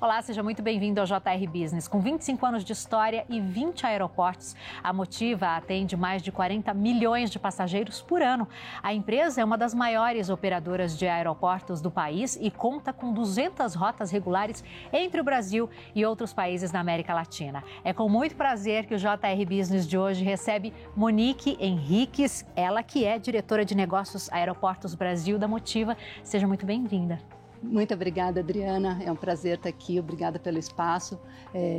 Olá, seja muito bem-vindo ao JR Business. Com 25 anos de história e 20 aeroportos, a Motiva atende mais de 40 milhões de passageiros por ano. A empresa é uma das maiores operadoras de aeroportos do país e conta com 200 rotas regulares entre o Brasil e outros países da América Latina. É com muito prazer que o JR Business de hoje recebe Monique Henriques, ela que é diretora de negócios Aeroportos Brasil da Motiva. Seja muito bem-vinda. Muito obrigada, Adriana. É um prazer estar aqui. Obrigada pelo espaço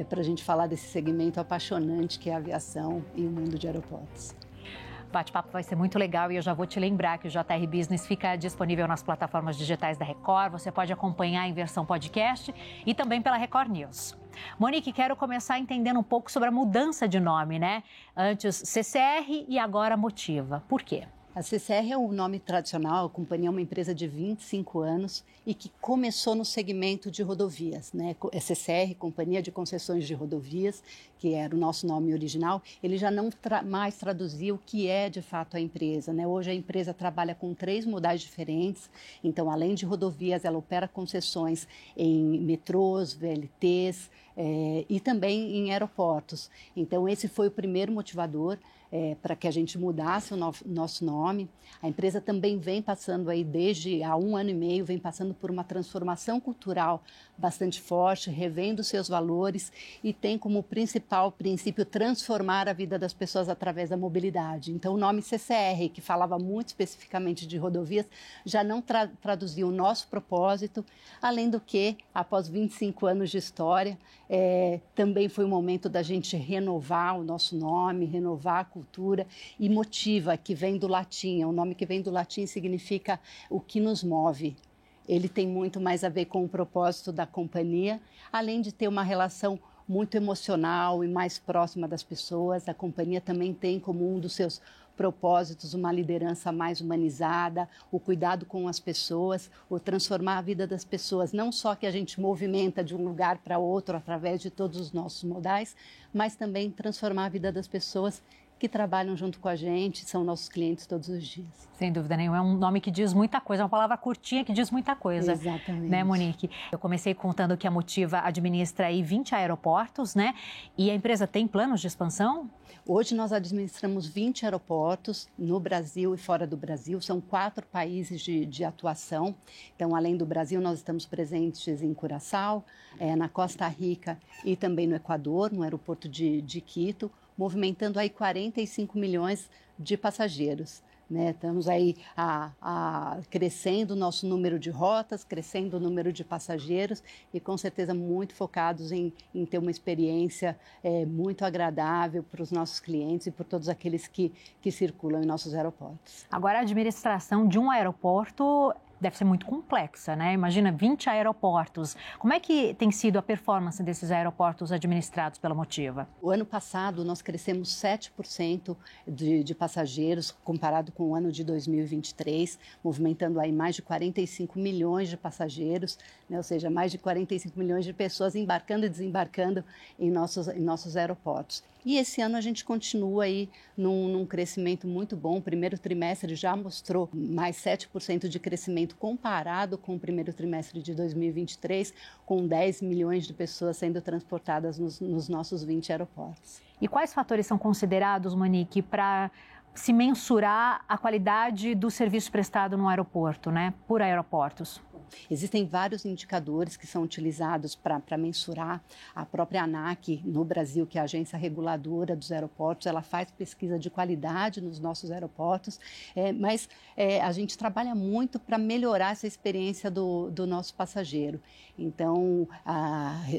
para a gente falar desse segmento apaixonante que é a aviação e o mundo de aeroportos. O bate-papo vai ser muito legal e eu já vou te lembrar que o JR Business fica disponível nas plataformas digitais da Record. Você pode acompanhar em versão podcast e também pela Record News. Monique, quero começar entendendo um pouco sobre a mudança de nome, né? Antes CCR e agora Motiva. Por quê? A CCR é o nome tradicional, a companhia é uma empresa de 25 anos e que começou no segmento de rodovias, né? A CCR, Companhia de Concessões de Rodovias, que era o nosso nome original, ele já não mais traduzia o que é de fato a empresa, né? Hoje a empresa trabalha com 3 modais diferentes, então além de rodovias, ela opera concessões em metrôs, VLTs e também em aeroportos. Então esse foi o primeiro motivador para que a gente mudasse o nosso nome. A empresa também vem passando aí desde há 1 ano e meio, vem passando por uma transformação cultural bastante forte, revendo seus valores e tem como principal princípio transformar a vida das pessoas através da mobilidade. Então o nome CCR, que falava muito especificamente de rodovias, já não traduzia o nosso propósito, além do que, após 25 anos de história, também foi o momento da gente renovar o nosso nome, renovar a cultura e Motiva, que vem do latim, o nome que vem do latim significa o que nos move. Ele tem muito mais a ver com o propósito da companhia, além de ter uma relação muito emocional e mais próxima das pessoas. A companhia também tem como um dos seus propósitos uma liderança mais humanizada, o cuidado com as pessoas, o transformar a vida das pessoas, não só que a gente movimenta de um lugar para outro através de todos os nossos modais, mas também transformar a vida das pessoas que trabalham junto com a gente, são nossos clientes todos os dias. Sem dúvida nenhuma, é um nome que diz muita coisa, é uma palavra curtinha que diz muita coisa. Exatamente. Né, Monique? Eu comecei contando que a Motiva administra aí 20 aeroportos, né? E a empresa tem planos de expansão? Hoje nós administramos 20 aeroportos no Brasil e fora do Brasil, são 4 países de atuação. Então, além do Brasil, nós estamos presentes em Curaçao, na Costa Rica e também no Equador, no aeroporto de Quito, movimentando aí 45 milhões de passageiros. Né? Estamos aí crescendo o nosso número de rotas, crescendo o número de passageiros e com certeza muito focados em ter uma experiência muito agradável para os nossos clientes e por todos aqueles que circulam em nossos aeroportos. Agora, a administração de um aeroporto deve ser muito complexa, né? Imagina 20 aeroportos. Como é que tem sido a performance desses aeroportos administrados pela Motiva? O ano passado nós crescemos 7% de passageiros comparado com o ano de 2023, movimentando aí mais de 45 milhões de passageiros, né? Ou seja, mais de 45 milhões de pessoas embarcando e desembarcando em nossos aeroportos. E esse ano a gente continua aí num crescimento muito bom. O primeiro trimestre já mostrou mais 7% de crescimento comparado com o primeiro trimestre de 2023, com 10 milhões de pessoas sendo transportadas nos nossos 20 aeroportos. E quais fatores são considerados, Monique, para se mensurar a qualidade do serviço prestado no aeroporto, né, por aeroportos? Existem vários indicadores que são utilizados para mensurar. A própria ANAC, no Brasil, que é a agência reguladora dos aeroportos, ela faz pesquisa de qualidade nos nossos aeroportos, mas a gente trabalha muito para melhorar essa experiência do nosso passageiro. Então,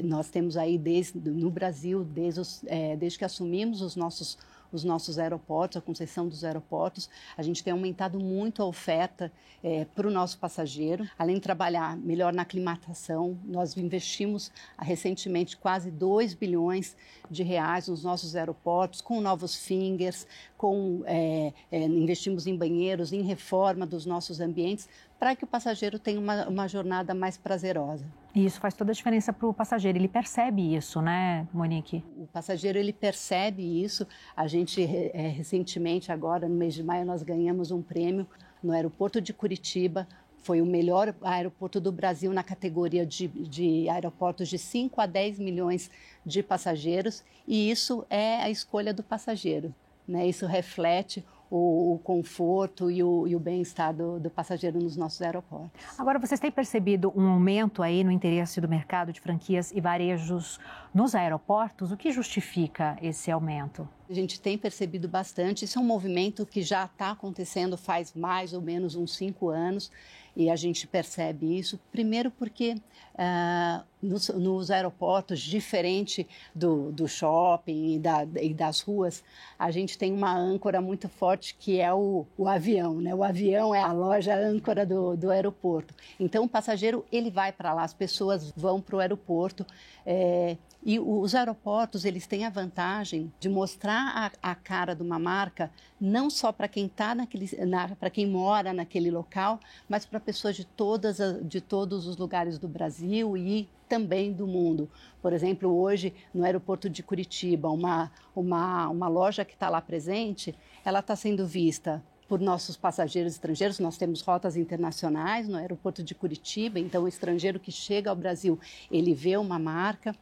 nós temos aí no Brasil, desde que assumimos os nossos aeroportos, a concessão dos aeroportos, a gente tem aumentado muito a oferta para o nosso passageiro. Além de trabalhar melhor na aclimatação, nós investimos recentemente quase 2 bilhões de reais nos nossos aeroportos, com novos fingers, investimos em banheiros, em reforma dos nossos ambientes, para que o passageiro tenha uma jornada mais prazerosa. E isso faz toda a diferença para o passageiro, ele percebe isso, né, Monique? O passageiro, ele percebe isso. A gente, recentemente, agora no mês de maio, nós ganhamos um prêmio no aeroporto de Curitiba, foi o melhor aeroporto do Brasil na categoria de aeroportos de 5 a 10 milhões de passageiros, e isso é a escolha do passageiro, né? Isso reflete o conforto e o bem-estar do passageiro nos nossos aeroportos. Agora, vocês têm percebido um aumento aí no interesse do mercado de franquias e varejos nos aeroportos? O que justifica esse aumento? A gente tem percebido bastante. Isso é um movimento que já está acontecendo faz mais ou menos uns 5 anos, e a gente percebe isso, primeiro porque nos aeroportos, diferente do shopping e das ruas, a gente tem uma âncora muito forte que é o avião, né? O avião é a loja âncora do aeroporto. Então, o passageiro ele vai para lá, as pessoas vão para o aeroporto. E os aeroportos, eles têm a vantagem de mostrar a cara de uma marca, não só para quem para quem mora naquele local, mas para pessoas de todos os lugares do Brasil e também do mundo. Por exemplo, hoje, no aeroporto de Curitiba, uma loja que está lá presente, ela está sendo vista por nossos passageiros estrangeiros. Nós temos rotas internacionais no aeroporto de Curitiba, então o estrangeiro que chega ao Brasil, ele vê uma marca.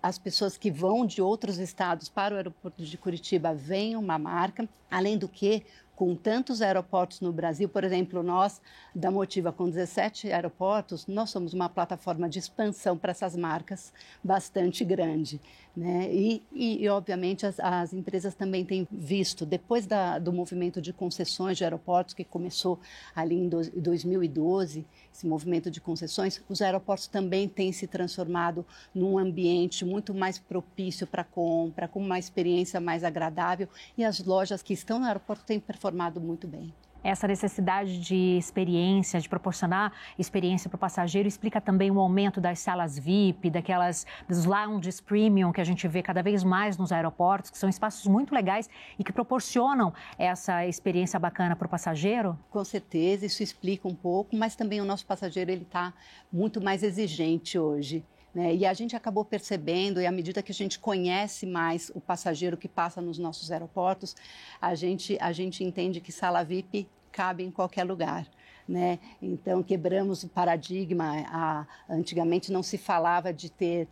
As pessoas que vão de outros estados para o aeroporto de Curitiba veem uma marca, além do que, com tantos aeroportos no Brasil, por exemplo, nós da Motiva, com 17 aeroportos, nós somos uma plataforma de expansão para essas marcas bastante grande, né? E obviamente, as empresas também têm visto, depois do movimento de concessões de aeroportos, que começou ali em 2012, esse movimento de concessões, os aeroportos também têm se transformado num ambiente muito mais propício para compra, com uma experiência mais agradável, e as lojas que estão no aeroporto têm performado muito bem. Essa necessidade de experiência, de proporcionar experiência para o passageiro, explica também o aumento das salas VIP, dos lounges premium que a gente vê cada vez mais nos aeroportos, que são espaços muito legais e que proporcionam essa experiência bacana para o passageiro? Com certeza, isso explica um pouco, mas também o nosso passageiro está muito mais exigente hoje, né? E a gente acabou percebendo, e à medida que a gente conhece mais o passageiro que passa nos nossos aeroportos, a gente entende que sala VIP cabe em qualquer lugar, né? Então, quebramos o paradigma. Antigamente não se falava de ter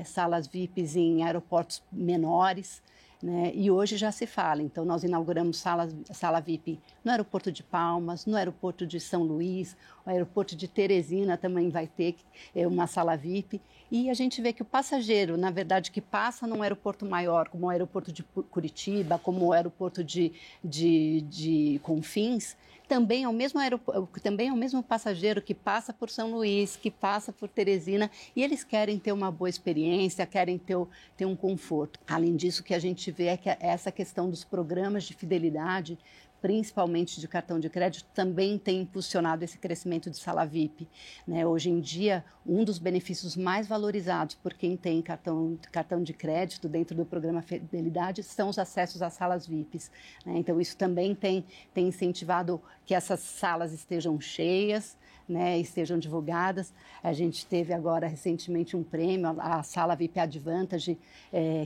salas VIPs em aeroportos menores, né? E hoje já se fala. Então, nós inauguramos sala VIP no aeroporto de Palmas, no aeroporto de São Luís, o aeroporto de Teresina também vai ter uma sala VIP. E a gente vê que o passageiro, na verdade, que passa num aeroporto maior, como o aeroporto de Curitiba, como o aeroporto de Confins, também é o mesmo passageiro que passa por São Luís, que passa por Teresina, e eles querem ter uma boa experiência, querem ter um conforto. Além disso, o que a gente vê é que essa questão dos programas de fidelidade, principalmente de cartão de crédito, também tem impulsionado esse crescimento de sala VIP, né? Hoje em dia, um dos benefícios mais valorizados por quem tem cartão de crédito dentro do programa Fidelidade são os acessos às salas VIPs, né? Então, isso também tem incentivado que essas salas estejam cheias, né, estejam divulgadas. A gente teve agora recentemente um prêmio, a sala VIP Advantage,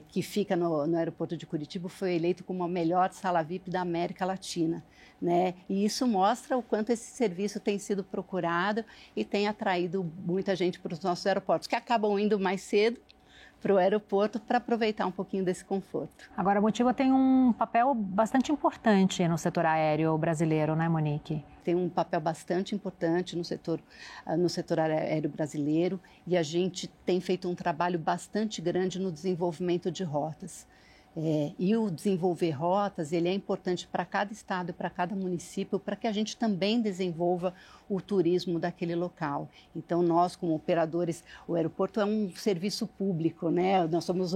que fica no aeroporto de Curitiba, foi eleito como a melhor sala VIP da América Latina, né? E isso mostra o quanto esse serviço tem sido procurado e tem atraído muita gente para os nossos aeroportos, que acabam indo mais cedo para o aeroporto para aproveitar um pouquinho desse conforto. Agora, a Motiva tem um papel bastante importante no setor aéreo brasileiro, né, Monique? Tem um papel bastante importante no setor aéreo brasileiro, e a gente tem feito um trabalho bastante grande no desenvolvimento de rotas. E o desenvolver rotas, ele é importante para cada estado e para cada município, para que a gente também desenvolva o turismo daquele local. Então, nós, como operadores, o aeroporto é um serviço público, né? Nós somos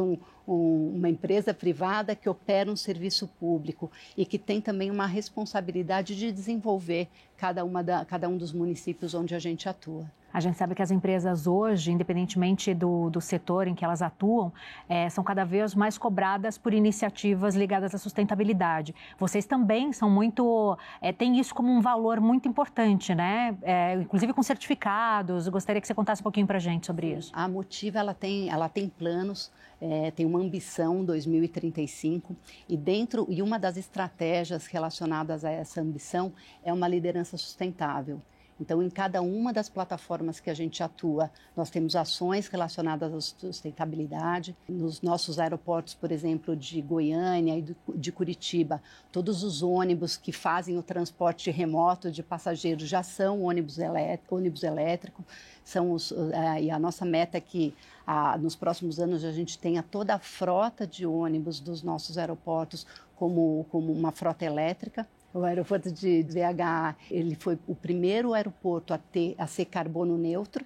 uma empresa privada que opera um serviço público e que tem também uma responsabilidade de desenvolver cada um dos municípios onde a gente atua. A gente sabe que as empresas hoje, independentemente do setor em que elas atuam, são cada vez mais cobradas por iniciativas ligadas à sustentabilidade. Vocês também são têm isso como um valor muito importante, né? Inclusive com certificados. Eu gostaria que você contasse um pouquinho para a gente sobre isso. A Motiva, ela tem planos, tem uma ambição 2035, e uma das estratégias relacionadas a essa ambição é uma liderança sustentável. Então, em cada uma das plataformas que a gente atua, nós temos ações relacionadas à sustentabilidade. Nos nossos aeroportos, por exemplo, de Goiânia e de Curitiba, todos os ônibus que fazem o transporte remoto de passageiros já são ônibus elétricos. E a nossa meta é que nos próximos anos a gente tenha toda a frota de ônibus dos nossos aeroportos como uma frota elétrica. O aeroporto de BH, ele foi o primeiro aeroporto a ser carbono neutro,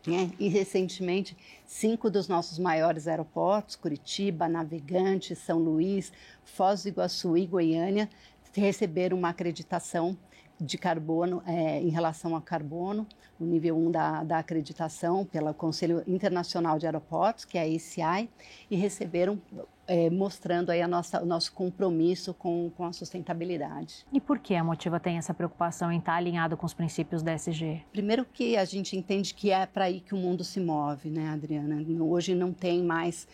né? E recentemente 5 dos nossos maiores aeroportos, Curitiba, Navegantes, São Luís, Foz do Iguaçu e Goiânia, receberam uma acreditação de carbono em relação ao carbono, o nível 1 da acreditação pelo Conselho Internacional de Aeroportos, que é a ACI, e receberam mostrando aí o nosso compromisso com a sustentabilidade. E por que a Motiva tem essa preocupação em estar alinhado com os princípios da ESG? Primeiro que a gente entende que é para aí que o mundo se move, né, Adriana? Hoje não tem mais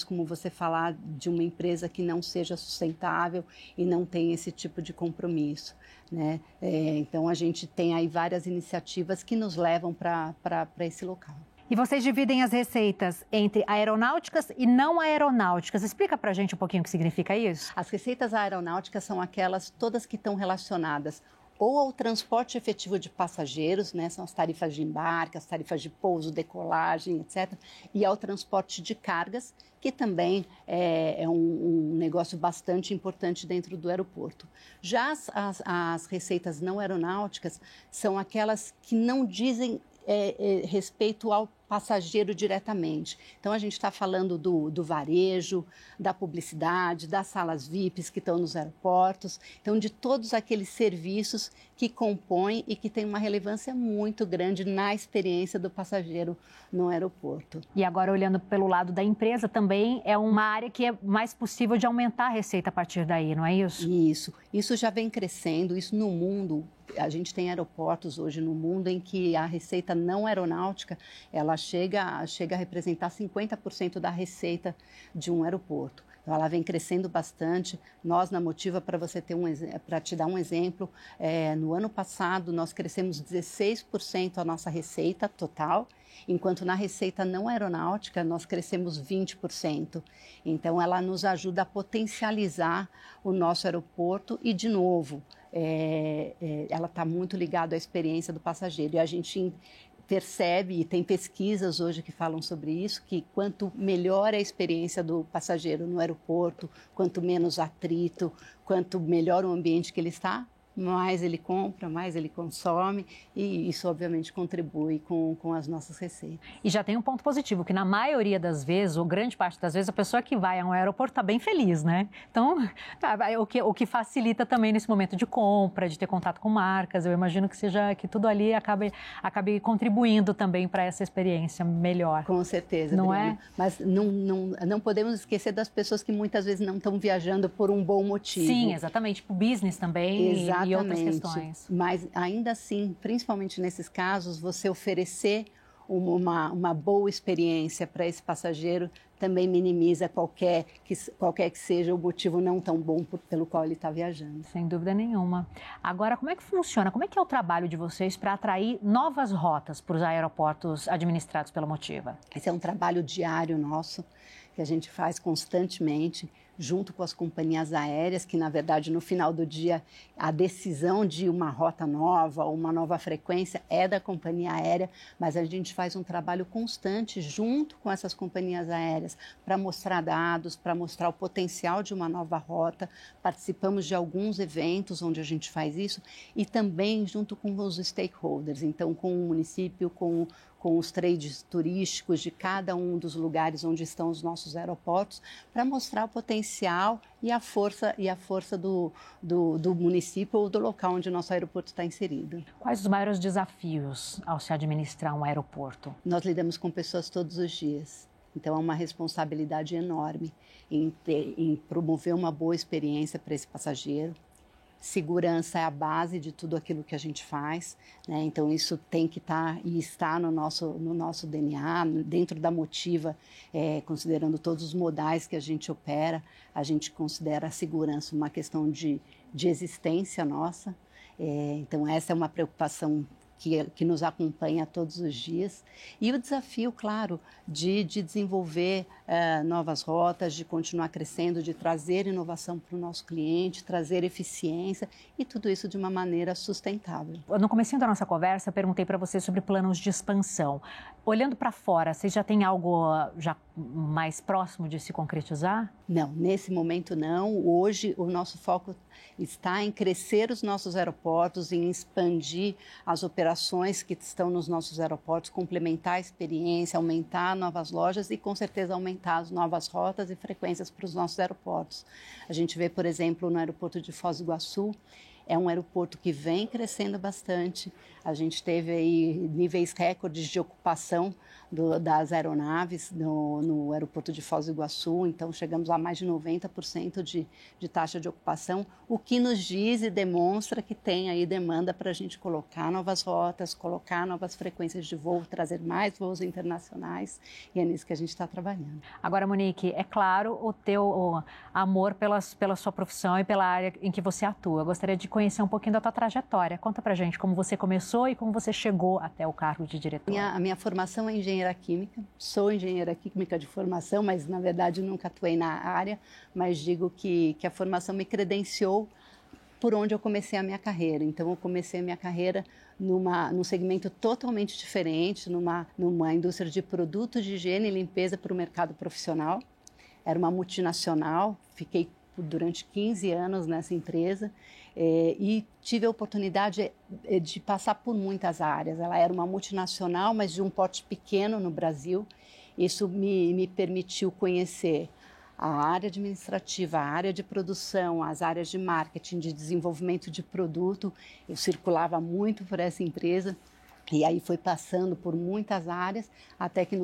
como você falar de uma empresa que não seja sustentável e não tem esse tipo de compromisso, né? Então a gente tem aí várias iniciativas que nos levam para esse local. E vocês dividem as receitas entre aeronáuticas e não aeronáuticas. Explica para a gente um pouquinho o que significa isso. As receitas aeronáuticas são aquelas todas que estão relacionadas ou ao transporte efetivo de passageiros, né? São as tarifas de embarque, as tarifas de pouso, decolagem, etc. E ao transporte de cargas, que também é um negócio bastante importante dentro do aeroporto. Já as receitas não aeronáuticas são aquelas que não dizem respeito ao passageiro diretamente. Então, a gente está falando do varejo, da publicidade, das salas VIPs que estão nos aeroportos, então de todos aqueles serviços que compõem e que têm uma relevância muito grande na experiência do passageiro no aeroporto. E agora, olhando pelo lado da empresa, também é uma área que é mais possível de aumentar a receita a partir daí, não é isso? Isso já vem crescendo, isso no mundo. A gente tem aeroportos hoje no mundo em que a receita não aeronáutica, ela chega a representar 50% da receita de um aeroporto. Então, ela vem crescendo bastante. Nós, na Motiva, para te dar um exemplo, no ano passado nós crescemos 16% a nossa receita total, enquanto na receita não aeronáutica nós crescemos 20%. Então, ela nos ajuda a potencializar o nosso aeroporto e, de novo, ela está muito ligada à experiência do passageiro. E a gente percebe, e tem pesquisas hoje que falam sobre isso, que quanto melhor é a experiência do passageiro no aeroporto, quanto menos atrito, quanto melhor o ambiente que ele está, mais ele compra, mais ele consome, e isso obviamente contribui com as nossas receitas. E já tem um ponto positivo, que na maioria das vezes, ou grande parte das vezes, a pessoa que vai a um aeroporto está bem feliz, né? Então, o que facilita também nesse momento de compra, de ter contato com marcas, eu imagino que tudo ali acabe contribuindo também para essa experiência melhor. Com certeza, não Adriana. É? Mas não podemos esquecer das pessoas que muitas vezes não estão viajando por um bom motivo. Sim, exatamente, para o business também. Exatamente. E outras questões. Mas ainda assim, principalmente nesses casos, você oferecer uma boa experiência para esse passageiro também minimiza qualquer que seja o motivo não tão bom pelo qual ele está viajando. Sem dúvida nenhuma. Agora, como é que funciona? Como é que é o trabalho de vocês para atrair novas rotas para os aeroportos administrados pela Motiva? Esse é um trabalho diário nosso, que a gente faz constantemente, junto com as companhias aéreas, que, na verdade, no final do dia, a decisão de uma rota nova ou uma nova frequência é da companhia aérea, mas a gente faz um trabalho constante junto com essas companhias aéreas para mostrar dados, para mostrar o potencial de uma nova rota. Participamos de alguns eventos onde a gente faz isso e também junto com os stakeholders, então com o município, com os trades turísticos de cada um dos lugares onde estão os nossos aeroportos, para mostrar o potencial e a força do município ou do local onde o nosso aeroporto está inserido. Quais os maiores desafios ao se administrar um aeroporto? Nós lidamos com pessoas todos os dias. Então, é uma responsabilidade enorme em promover uma boa experiência para esse passageiro. Segurança é a base de tudo aquilo que a gente faz, né? Então isso tem que estar e está no nosso DNA, dentro da Motiva, considerando todos os modais que a gente opera, a gente considera a segurança uma questão de existência nossa. Então, essa é uma preocupação que nos acompanha todos os dias. E o desafio, claro, de desenvolver novas rotas, de continuar crescendo, de trazer inovação para o nosso cliente, trazer eficiência e tudo isso de uma maneira sustentável. No comecinho da nossa conversa, eu perguntei para você sobre planos de expansão. Olhando para fora, você já tem algo já mais próximo de se concretizar? Não, nesse momento não. Hoje o nosso foco está em crescer os nossos aeroportos, em expandir as operações que estão nos nossos aeroportos, complementar a experiência, aumentar novas lojas e com certeza aumentar as novas rotas e frequências para os nossos aeroportos. A gente vê, por exemplo, no aeroporto de Foz do Iguaçu, é um aeroporto que vem crescendo bastante. A gente teve aí níveis recordes de ocupação das aeronaves no aeroporto de Foz do Iguaçu, então chegamos a mais de 90% de taxa de ocupação, o que nos diz e demonstra que tem aí demanda para a gente colocar novas rotas, colocar novas frequências de voo, trazer mais voos internacionais, e é nisso que a gente está trabalhando. Agora, Monique, é claro o teu amor pela sua profissão e pela área em que você atua. Eu gostaria de conhecer um pouquinho da tua trajetória. Conta pra gente como você começou e como você chegou até o cargo de diretora. A minha formação é engenheira química, sou engenheira química de formação, mas na verdade nunca atuei na área, mas digo que a formação me credenciou por onde eu comecei a minha carreira. Então eu comecei a minha carreira num segmento totalmente diferente, numa indústria de produtos de higiene e limpeza para o mercado profissional. Era uma multinacional, fiquei durante 15 anos nessa empresa e tive a oportunidade de passar por muitas áreas. Ela era uma multinacional, mas de um porte pequeno no Brasil. Isso me permitiu conhecer a área administrativa, a área de produção, as áreas de marketing, de desenvolvimento de produto. Eu circulava muito por essa empresa. E aí foi passando por muitas áreas, até que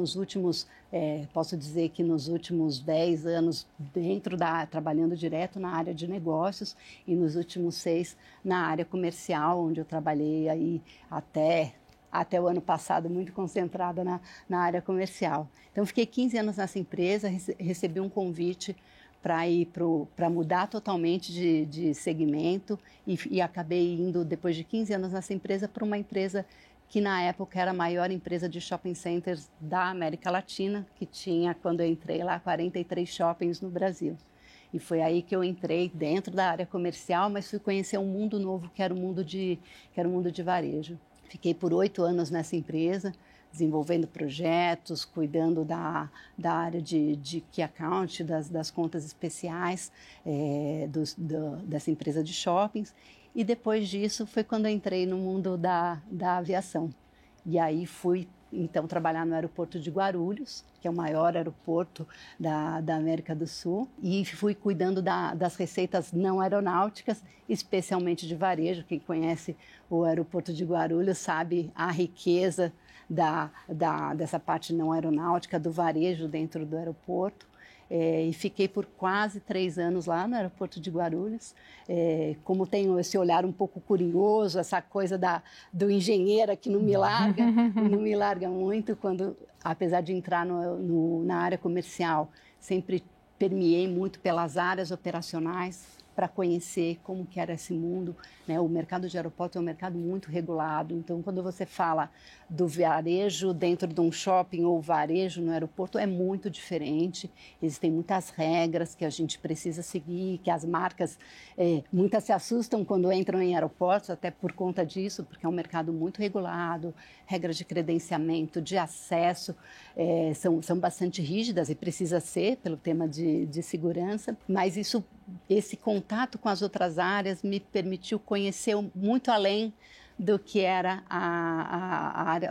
posso dizer que nos últimos 10 anos, trabalhando direto na área de negócios, e nos últimos 6 na área comercial, onde eu trabalhei aí até o ano passado, muito concentrada na área comercial. Então, fiquei 15 anos nessa empresa, recebi um convite para mudar totalmente de segmento e acabei indo, depois de 15 anos nessa empresa, para uma empresa que na época era a maior empresa de shopping centers da América Latina, que tinha, quando eu entrei lá, 43 shoppings no Brasil. E foi aí que eu entrei dentro da área comercial, mas fui conhecer um mundo novo, que era o mundo de varejo. Fiquei por 8 anos nessa empresa, desenvolvendo projetos, cuidando da área de Key Account, das contas especiais dessa empresa de shoppings. E depois disso foi quando eu entrei no mundo da aviação. E aí fui, então, trabalhar no aeroporto de Guarulhos, que é o maior aeroporto da América do Sul, e fui cuidando das receitas não aeronáuticas, especialmente de varejo. Quem conhece o aeroporto de Guarulhos sabe a riqueza dessa parte não aeronáutica, do varejo dentro do aeroporto. E fiquei por quase 3 anos lá no aeroporto de Guarulhos. Como tenho esse olhar um pouco curioso, essa coisa do engenheiro que não me larga muito, apesar de entrar na área comercial, sempre permeei muito pelas áreas operacionais para conhecer como que era esse mundo, né? O mercado de aeroporto é um mercado muito regulado, então quando você fala do varejo dentro de um shopping ou varejo no aeroporto é muito diferente, existem muitas regras que a gente precisa seguir, que as marcas, muitas se assustam quando entram em aeroportos, até por conta disso, porque é um mercado muito regulado, regras de credenciamento, de acesso, são bastante rígidas e precisa ser pelo tema de segurança, mas esse contato com as outras áreas me permitiu conhecer muito além do que era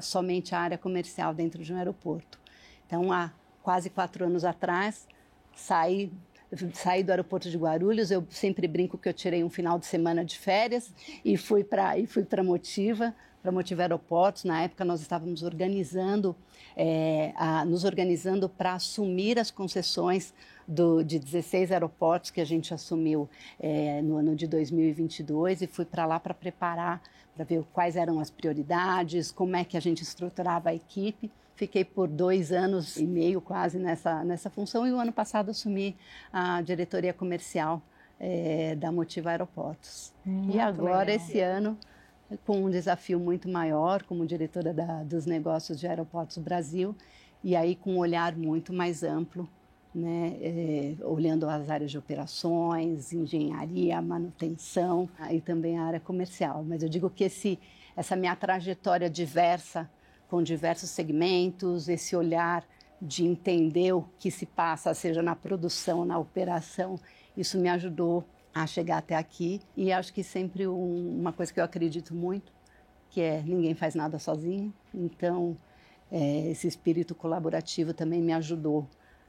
somente a área comercial dentro de um aeroporto. Então, há quase 4 anos atrás, saí do aeroporto de Guarulhos. Eu sempre brinco que eu tirei um final de semana de férias e fui para Motiva Aeroportos. Na época, nós estávamos nos organizando para assumir as concessões de 16 aeroportos que a gente assumiu no ano de 2022, e fui para lá para preparar, para ver quais eram as prioridades, como é que a gente estruturava a equipe. Fiquei por 2 anos e meio quase nessa função, e o ano passado assumi a diretoria comercial da Motiva Aeroportos. E agora, esse ano, com um desafio muito maior, como diretora dos negócios de Aeroportos Brasil, e aí com um olhar muito mais amplo, né, olhando as áreas de operações, engenharia, manutenção e também a área comercial. Mas eu digo que essa minha trajetória diversa, com diversos segmentos, esse olhar de entender o que se passa, seja na produção, na operação, isso me ajudou a chegar até aqui. E acho que sempre uma coisa que eu acredito muito, que é ninguém faz nada sozinho. Então, esse espírito colaborativo também me ajudou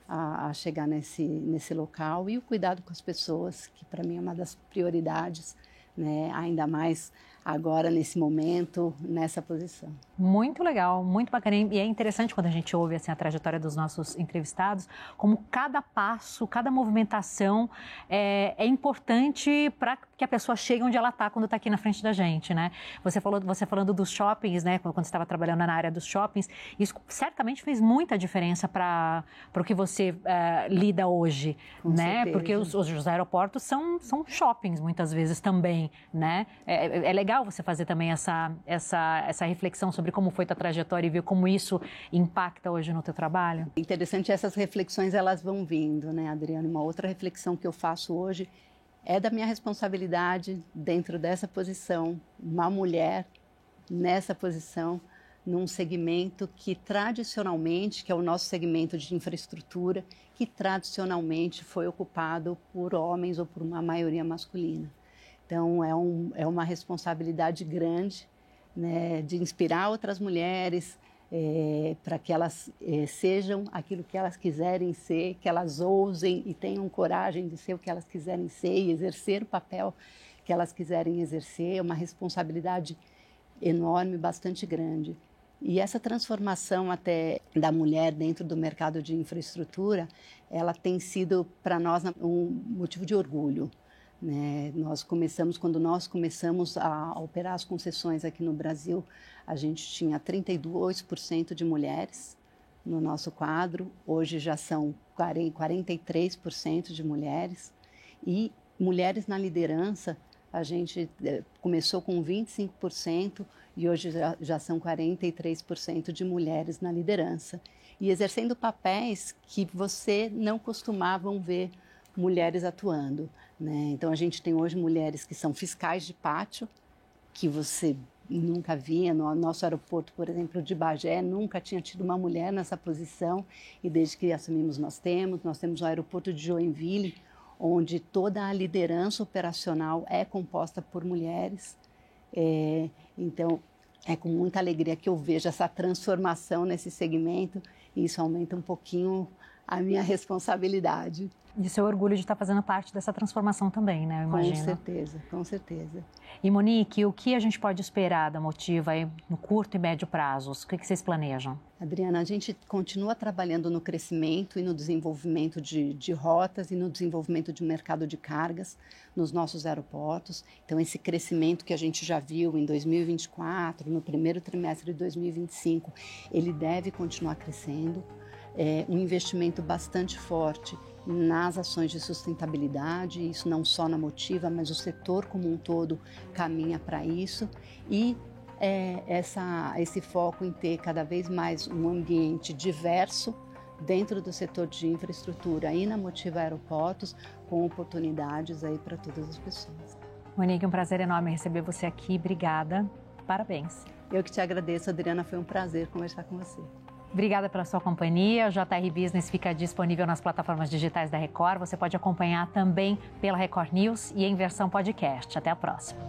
a chegar nesse local. E o cuidado com as pessoas, que para mim é uma das prioridades, né? Ainda mais agora, nesse momento, nessa posição. Muito legal, muito bacana. E é interessante quando a gente ouve assim, a trajetória dos nossos entrevistados, como cada passo, cada movimentação é importante para que a pessoa chegue onde ela está quando está aqui na frente da gente, né? Você falando dos shoppings, né? Quando você estava trabalhando na área dos shoppings, isso certamente fez muita diferença para o que você lida hoje, Com né? certeza. Porque os aeroportos são shoppings muitas vezes também, né? É legal você fazer também essa reflexão sobre como foi tua trajetória e ver como isso impacta hoje no teu trabalho. Interessante, essas reflexões elas vão vindo, né, Adriana? Uma outra reflexão que eu faço hoje é da minha responsabilidade dentro dessa posição, uma mulher nessa posição, num segmento que tradicionalmente, que é o nosso segmento de infraestrutura, que tradicionalmente foi ocupado por homens ou por uma maioria masculina. Então, é uma responsabilidade grande, né, de inspirar outras mulheres para que elas sejam aquilo que elas quiserem ser, que elas ousem e tenham coragem de ser o que elas quiserem ser e exercer o papel que elas quiserem exercer. É uma responsabilidade enorme, bastante grande. E essa transformação até da mulher dentro do mercado de infraestrutura, ela tem sido para nós um motivo de orgulho. Né? Quando nós começamos a operar as concessões aqui no Brasil, a gente tinha 32% de mulheres no nosso quadro, hoje já são 43% de mulheres, e mulheres na liderança, a gente começou com 25% e hoje já são 43% de mulheres na liderança, e exercendo papéis que você não costumavam ver mulheres atuando, né? Então, a gente tem hoje mulheres que são fiscais de pátio, que você nunca via. No nosso aeroporto, por exemplo, de Bagé, nunca tinha tido uma mulher nessa posição, e desde que assumimos nós temos o aeroporto de Joinville, onde toda a liderança operacional é composta por mulheres. Então, é com muita alegria que eu vejo essa transformação nesse segmento, e isso aumenta um pouquinho a minha responsabilidade. E o seu orgulho de estar fazendo parte dessa transformação também, né? Eu imagino. Com certeza, com certeza. E Monique, o que a gente pode esperar da Motiva aí no curto e médio prazos? O que vocês planejam? Adriana, a gente continua trabalhando no crescimento e no desenvolvimento de rotas e no desenvolvimento de mercado de cargas nos nossos aeroportos. Então, esse crescimento que a gente já viu em 2024, no primeiro trimestre de 2025, ele deve continuar crescendo. Um investimento bastante forte nas ações de sustentabilidade, isso não só na Motiva, mas o setor como um todo caminha para isso, e esse foco em ter cada vez mais um ambiente diverso dentro do setor de infraestrutura e na Motiva Aeroportos, com oportunidades aí para todas as pessoas. Monique, um prazer enorme receber você aqui, obrigada, parabéns. Eu que te agradeço, Adriana, foi um prazer conversar com você. Obrigada pela sua companhia. O JR Business fica disponível nas plataformas digitais da Record. Você pode acompanhar também pela Record News e em versão podcast. Até a próxima.